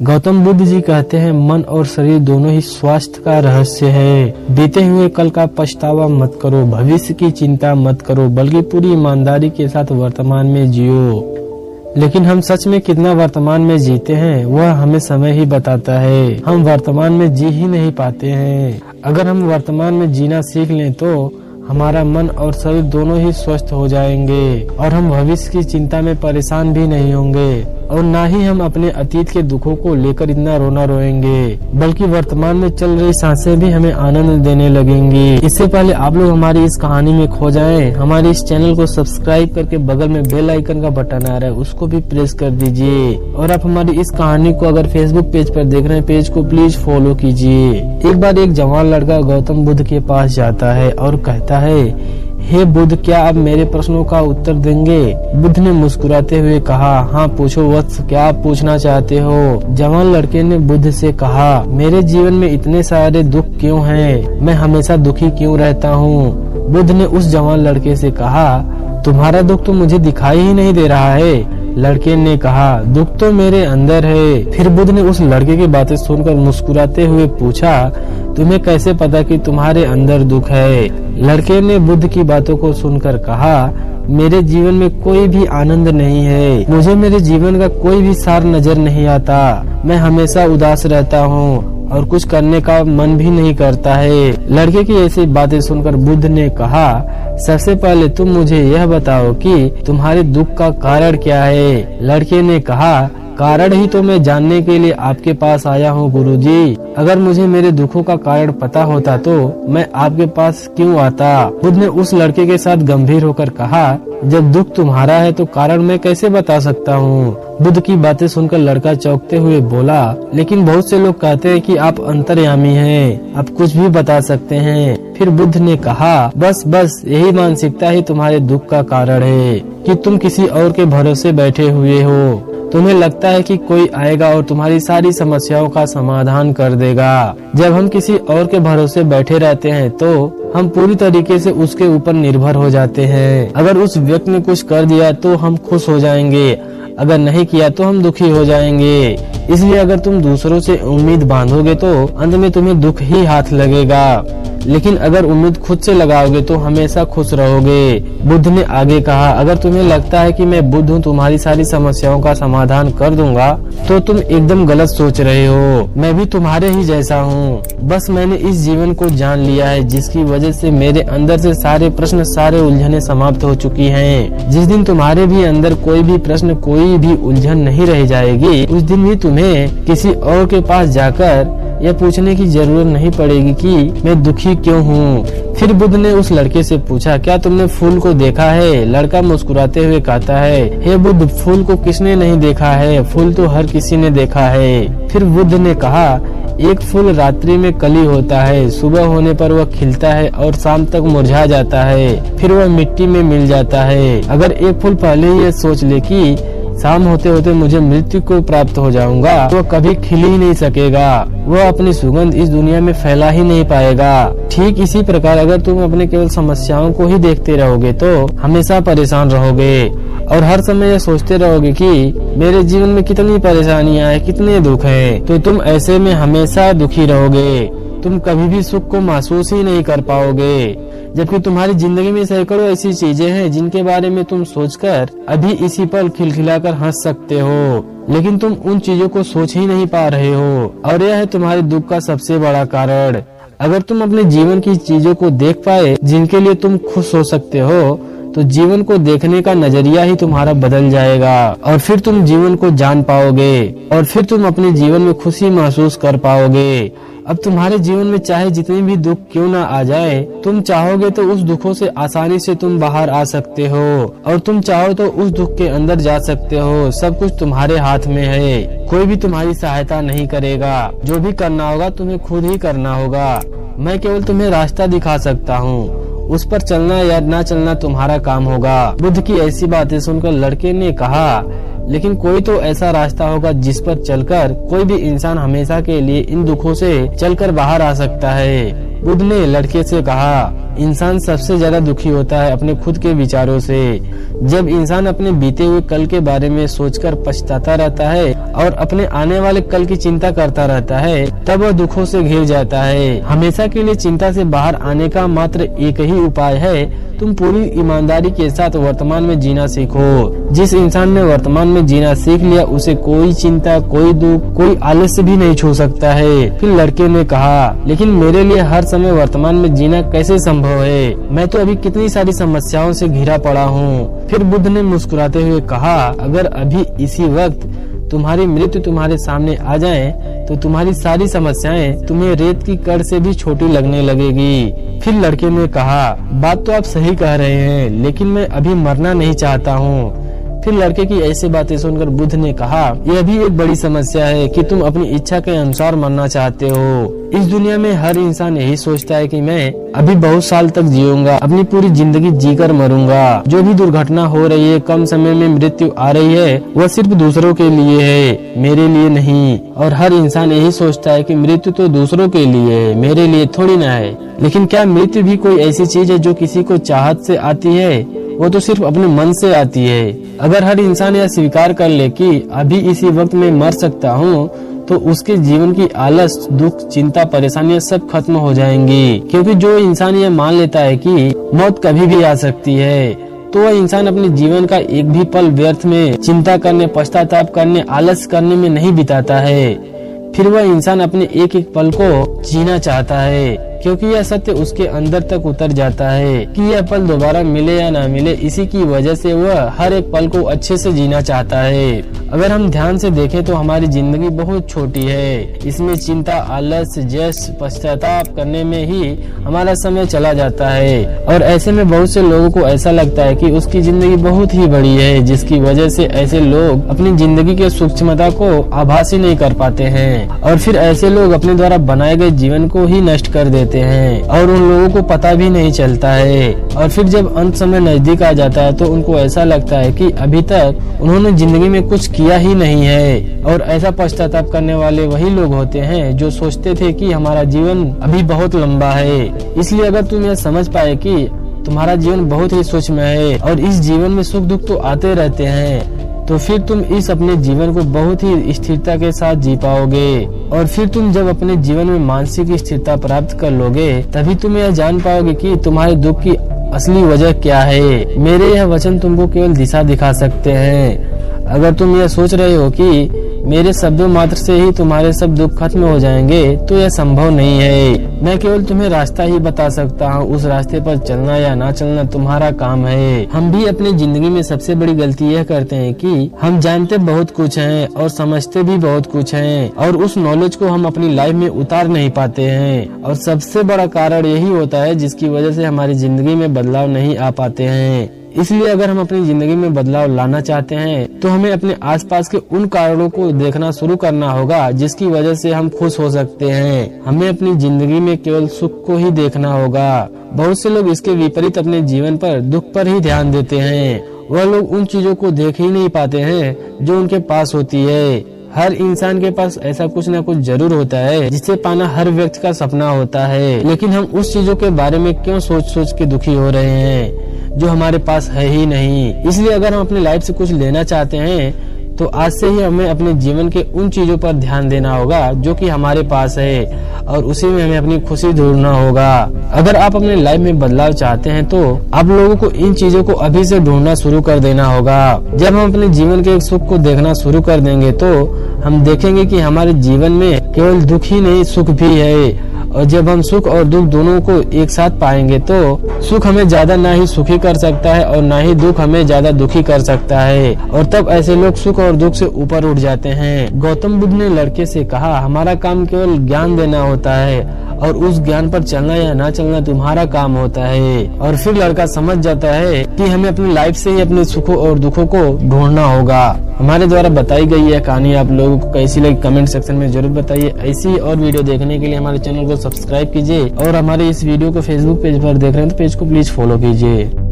गौतम बुद्ध जी कहते हैं, मन और शरीर दोनों ही स्वास्थ्य का रहस्य है। बीते हुए कल का पछतावा मत करो, भविष्य की चिंता मत करो, बल्कि पूरी ईमानदारी के साथ वर्तमान में जियो। लेकिन हम सच में कितना वर्तमान में जीते हैं, वह हमें समय ही बताता है। हम वर्तमान में जी ही नहीं पाते हैं। अगर हम वर्तमान में जीना सीख लें तो हमारा मन और शरीर दोनों ही स्वस्थ हो जाएंगे और हम भविष्य की चिंता में परेशान भी नहीं होंगे और ना ही हम अपने अतीत के दुखों को लेकर इतना रोना रोएंगे, बल्कि वर्तमान में चल रही सांसें भी हमें आनंद देने लगेंगी। इससे पहले आप लोग हमारी इस कहानी में खो जाएं, हमारे इस चैनल को सब्सक्राइब करके बगल में बेल आइकन का बटन आ रहा है, उसको भी प्रेस कर दीजिए। और आप हमारी इस कहानी को अगर फेसबुक पेज पर देख रहे हैं, पेज को प्लीज फॉलो कीजिए। एक बार एक जवान लड़का गौतम बुद्ध के पास जाता है और कहता है, हे बुद्ध, क्या आप मेरे प्रश्नों का उत्तर देंगे? बुद्ध ने मुस्कुराते हुए कहा, हाँ पूछो वत्स, क्या आप पूछना चाहते हो? जवान लड़के ने बुद्ध से कहा, मेरे जीवन में इतने सारे दुख क्यों हैं? मैं हमेशा दुखी क्यों रहता हूँ? बुद्ध ने उस जवान लड़के से कहा, तुम्हारा दुख तो मुझे दिखाई ही नहीं दे रहा है। लड़के ने कहा, दुख तो मेरे अंदर है। फिर बुद्ध ने उस लड़के की बातें सुनकर मुस्कुराते हुए पूछा, तुम्हें कैसे पता कि तुम्हारे अंदर दुख है? लड़के ने बुद्ध की बातों को सुनकर कहा, मेरे जीवन में कोई भी आनंद नहीं है। मुझे मेरे जीवन का कोई भी सार नजर नहीं आता। मैं हमेशा उदास रहता हूँ और कुछ करने का मन भी नहीं करता है। लड़के की ऐसी बातें सुनकर बुद्ध ने कहा, सबसे पहले तुम मुझे यह बताओ कि तुम्हारे दुख का कारण क्या है? लड़के ने कहा, कारण ही तो मैं जानने के लिए आपके पास आया हूँ गुरुजी। अगर मुझे मेरे दुखों का कारण पता होता तो मैं आपके पास क्यों आता? बुद्ध ने उस लड़के के साथ गंभीर होकर कहा, जब दुख तुम्हारा है तो कारण मैं कैसे बता सकता हूँ? बुद्ध की बातें सुनकर लड़का चौंकते हुए बोला, लेकिन बहुत से लोग कहते हैं कि आप अंतर्यामी हैं, आप कुछ भी बता सकते हैं। फिर बुद्ध ने कहा, बस यही मानसिकता ही तुम्हारे दुख का कारण है कि तुम किसी और के भरोसे बैठे हुए हो। तुम्हें लगता है कि कोई आएगा और तुम्हारी सारी समस्याओं का समाधान कर देगा। जब हम किसी और के भरोसे बैठे रहते हैं तो हम पूरी तरीके से उसके ऊपर निर्भर हो जाते हैं। अगर उस व्यक्ति ने कुछ कर दिया तो हम खुश हो जाएंगे, अगर नहीं किया तो हम दुखी हो जाएंगे। इसलिए अगर तुम दूसरों से उम्मीद बांधोगे तो अंत में तुम्हें दुख ही हाथ लगेगा, लेकिन अगर उम्मीद खुद से लगाओगे तो हमेशा खुश रहोगे। बुद्ध ने आगे कहा, अगर तुम्हें लगता है कि मैं बुद्ध हूँ, तुम्हारी सारी समस्याओं का समाधान कर दूंगा, तो तुम एकदम गलत सोच रहे हो। मैं भी तुम्हारे ही जैसा हूँ, बस मैंने इस जीवन को जान लिया है, जिसकी वजह से मेरे अंदर से सारे प्रश्न, सारे उलझने समाप्त हो चुकी हैं। जिस दिन तुम्हारे भी अंदर कोई भी प्रश्न, कोई भी उलझन नहीं रह जाएगी, उस दिन भी तुम्हें किसी और के पास जाकर यह पूछने की जरूरत नहीं पड़ेगी कि मैं दुखी क्यों हूँ। फिर बुद्ध ने उस लड़के से पूछा, क्या तुमने फूल को देखा है? लड़का मुस्कुराते हुए कहता है, हे बुद्ध, फूल को किसने नहीं देखा है? फूल तो हर किसी ने देखा है। फिर बुद्ध ने कहा, एक फूल रात्रि में कली होता है, सुबह होने पर वह खिलता है और शाम तक मुरझा जाता है, फिर वह मिट्टी में मिल जाता है। अगर एक फूल पहले ही यह सोच ले कि शाम होते होते मुझे मृत्यु को प्राप्त हो जाऊंगा, तो वह कभी खिल ही नहीं सकेगा, वह अपनी सुगंध इस दुनिया में फैला ही नहीं पाएगा। ठीक इसी प्रकार अगर तुम अपने केवल समस्याओं को ही देखते रहोगे तो हमेशा परेशान रहोगे और हर समय यह सोचते रहोगे कि मेरे जीवन में कितनी परेशानियां हैं, कितने दुख हैं, तो तुम ऐसे में हमेशा दुखी रहोगे। तुम कभी भी सुख को महसूस ही नहीं कर पाओगे, जबकि तुम्हारी जिंदगी में सैकड़ों ऐसी चीजें हैं जिनके बारे में तुम सोचकर अभी इसी पल खिलखिलाकर हंस सकते हो, लेकिन तुम उन चीजों को सोच ही नहीं पा रहे हो और यह है तुम्हारे दुख का सबसे बड़ा कारण। अगर तुम अपने जीवन की चीजों को देख पाए जिनके लिए तुम खुश हो सकते हो, तो जीवन को देखने का नजरिया ही तुम्हारा बदल जाएगा और फिर तुम जीवन को जान पाओगे और फिर तुम अपने जीवन में खुशी महसूस कर पाओगे। अब तुम्हारे जीवन में चाहे जितने भी दुख क्यों ना आ जाए, तुम चाहोगे तो उस दुखों से आसानी से तुम बाहर आ सकते हो और तुम चाहो तो उस दुख के अंदर जा सकते हो। सब कुछ तुम्हारे हाथ में है, कोई भी तुम्हारी सहायता नहीं करेगा। जो भी करना होगा तुम्हें खुद ही करना होगा। मैं केवल तुम्हें रास्ता दिखा सकता हूँ, उस पर चलना या ना चलना तुम्हारा काम होगा। बुद्ध की ऐसी बातें सुनकर लड़के ने कहा, लेकिन कोई तो ऐसा रास्ता होगा जिस पर चलकर कोई भी इंसान हमेशा के लिए इन दुखों से चलकर बाहर आ सकता है। बुद्ध ने लड़के से कहा, इंसान सबसे ज्यादा दुखी होता है अपने खुद के विचारों से। जब इंसान अपने बीते हुए कल के बारे में सोचकर पछताता रहता है और अपने आने वाले कल की चिंता करता रहता है, तब वह दुखों से घिर जाता है। हमेशा के लिए चिंता से बाहर आने का मात्र एक ही उपाय है, तुम पूरी ईमानदारी के साथ वर्तमान में जीना सीखो। जिस इंसान ने वर्तमान में जीना सीख लिया, उसे कोई चिंता, कोई दुख, कोई आलस्य भी नहीं छू सकता है। फिर लड़के ने कहा, लेकिन मेरे लिए हर समय वर्तमान में जीना कैसे संभव है? मैं तो अभी कितनी सारी समस्याओं से घिरा पड़ा हूँ। फिर बुद्ध ने मुस्कुराते हुए कहा, अगर अभी इसी वक्त तुम्हारी मृत्यु तुम्हारे सामने आ जाए तो तुम्हारी सारी समस्याएं तुम्हें रेत की कड़ से भी छोटी लगने लगेगी। फिर लड़के ने कहा, बात तो आप सही कह रहे हैं, लेकिन मैं अभी मरना नहीं चाहता हूँ। फिर लड़के की ऐसी बातें सुनकर बुद्ध ने कहा, यह भी एक बड़ी समस्या है कि तुम अपनी इच्छा के अनुसार मरना चाहते हो। इस दुनिया में हर इंसान यही सोचता है कि मैं अभी बहुत साल तक जीऊंगा, अपनी पूरी जिंदगी जीकर मरूंगा। जो भी दुर्घटना हो रही है, कम समय में मृत्यु आ रही है, वह सिर्फ दूसरों के लिए है, मेरे लिए नहीं। और हर इंसान यही सोचता है कि मृत्यु तो दूसरों के लिए है, मेरे लिए थोड़ी ना है। लेकिन क्या मृत्यु भी कोई ऐसी चीज है जो किसी को चाहत से आती है? वो तो सिर्फ अपने मन से आती है। अगर हर इंसान यह स्वीकार कर ले कि अभी इसी वक्त मैं मर सकता हूँ, तो उसके जीवन की आलस, दुख, चिंता, परेशानियां सब खत्म हो जाएंगी। क्योंकि जो इंसान यह मान लेता है कि मौत कभी भी आ सकती है, तो वह इंसान अपने जीवन का एक भी पल व्यर्थ में चिंता करने, पश्चाताप करने, आलस करने में नहीं बिताता है। फिर वह इंसान अपने एक एक पल को जीना चाहता है, क्योंकि यह सत्य उसके अंदर तक उतर जाता है कि यह पल दोबारा मिले या ना मिले। इसी की वजह से वह हर एक पल को अच्छे से जीना चाहता है। अगर हम ध्यान से देखें तो हमारी जिंदगी बहुत छोटी है। इसमें चिंता, आलस, जश, पश्चाताप करने में ही हमारा समय चला जाता है। और ऐसे में बहुत से लोगों को ऐसा लगता है कि उसकी जिंदगी बहुत ही बड़ी है, जिसकी वजह से ऐसे लोग अपनी जिंदगी के सूक्ष्मता को आभास ही नहीं कर पाते हैं। और फिर ऐसे लोग अपने द्वारा बनाए गए जीवन को ही नष्ट कर देते हैं और उन लोगों को पता भी नहीं चलता है। और फिर जब अंत समय नजदीक आ जाता है तो उनको ऐसा लगता है कि अभी तक उन्होंने जिंदगी में कुछ किया ही नहीं है। और ऐसा पश्चाताप करने वाले वही लोग होते हैं जो सोचते थे कि हमारा जीवन अभी बहुत लंबा है। इसलिए अगर तुम यह समझ पाए कि तुम्हारा जीवन बहुत ही सूक्ष्म है और इस जीवन में सुख दुख तो आते रहते हैं, तो फिर तुम इस अपने जीवन को बहुत ही स्थिरता के साथ जी पाओगे। और फिर तुम जब अपने जीवन में मानसिक स्थिरता प्राप्त कर लोगे, तभी तुम यह जान पाओगे कि तुम्हारे दुख की असली वजह क्या है। मेरे यह वचन तुमको केवल दिशा दिखा सकते हैं। अगर तुम यह सोच रहे हो कि मेरे शब्दों मात्र से ही तुम्हारे सब दुख खत्म हो जाएंगे, तो यह संभव नहीं है। मैं केवल तुम्हें रास्ता ही बता सकता हूँ, उस रास्ते पर चलना या ना चलना तुम्हारा काम है। हम भी अपनी जिंदगी में सबसे बड़ी गलती यह करते हैं कि हम जानते बहुत कुछ हैं और समझते भी बहुत कुछ हैं, और उस नॉलेज को हम अपनी लाइफ में उतार नहीं पाते हैं। और सबसे बड़ा कारण यही होता है जिसकी वजह से हमारी जिंदगी में बदलाव नहीं आ पाते हैं। इसलिए अगर हम अपनी जिंदगी में बदलाव लाना चाहते हैं तो हमें अपने आसपास के उन कारणों को देखना शुरू करना होगा जिसकी वजह से हम खुश हो सकते हैं। हमें अपनी जिंदगी में केवल सुख को ही देखना होगा। बहुत से लोग इसके विपरीत अपने जीवन पर दुख पर ही ध्यान देते हैं। वह लोग उन चीजों को देख ही नहीं पाते हैं जो उनके पास होती है। हर इंसान के पास ऐसा कुछ न कुछ जरूर होता है जिसे पाना हर व्यक्ति का सपना होता है, लेकिन हम उस चीजों के बारे में क्यों सोच सोच के दुखी हो रहे हैं जो हमारे पास है ही नहीं। इसलिए अगर हम अपनी लाइफ से कुछ लेना चाहते हैं तो आज से ही हमें अपने जीवन के उन चीजों पर ध्यान देना होगा जो कि हमारे पास है, और उसी में हमें अपनी खुशी ढूंढना होगा। अगर आप अपने लाइफ में बदलाव चाहते हैं तो आप लोगों को इन चीजों को अभी से ढूंढना शुरू कर देना होगा। जब हम अपने जीवन के सुख को देखना शुरू कर देंगे तो हम देखेंगे कि हमारे जीवन में केवल दुख ही नहीं, सुख भी है। और जब हम सुख और दुख दोनों को एक साथ पाएंगे तो सुख हमें ज्यादा ना ही सुखी कर सकता है और ना ही दुख हमें ज्यादा दुखी कर सकता है, और तब ऐसे लोग सुख और दुख से ऊपर उठ जाते हैं। गौतम बुद्ध ने लड़के से कहा, हमारा काम केवल ज्ञान देना होता है और उस ज्ञान पर चलना या ना चलना तुम्हारा काम होता है। और फिर लड़का समझ जाता है कि हमें अपनी लाइफ से ही अपने सुखों और दुखों को ढूंढना होगा। हमारे द्वारा बताई गई यह कहानी आप लोगों को कैसी लगी कमेंट सेक्शन में जरूर बताइए। ऐसी और वीडियो देखने के लिए हमारे चैनल को सब्सक्राइब कीजिए, और हमारे इस वीडियो को फेसबुक पेज पर देख रहे हैं तो पेज को प्लीज फॉलो कीजिए।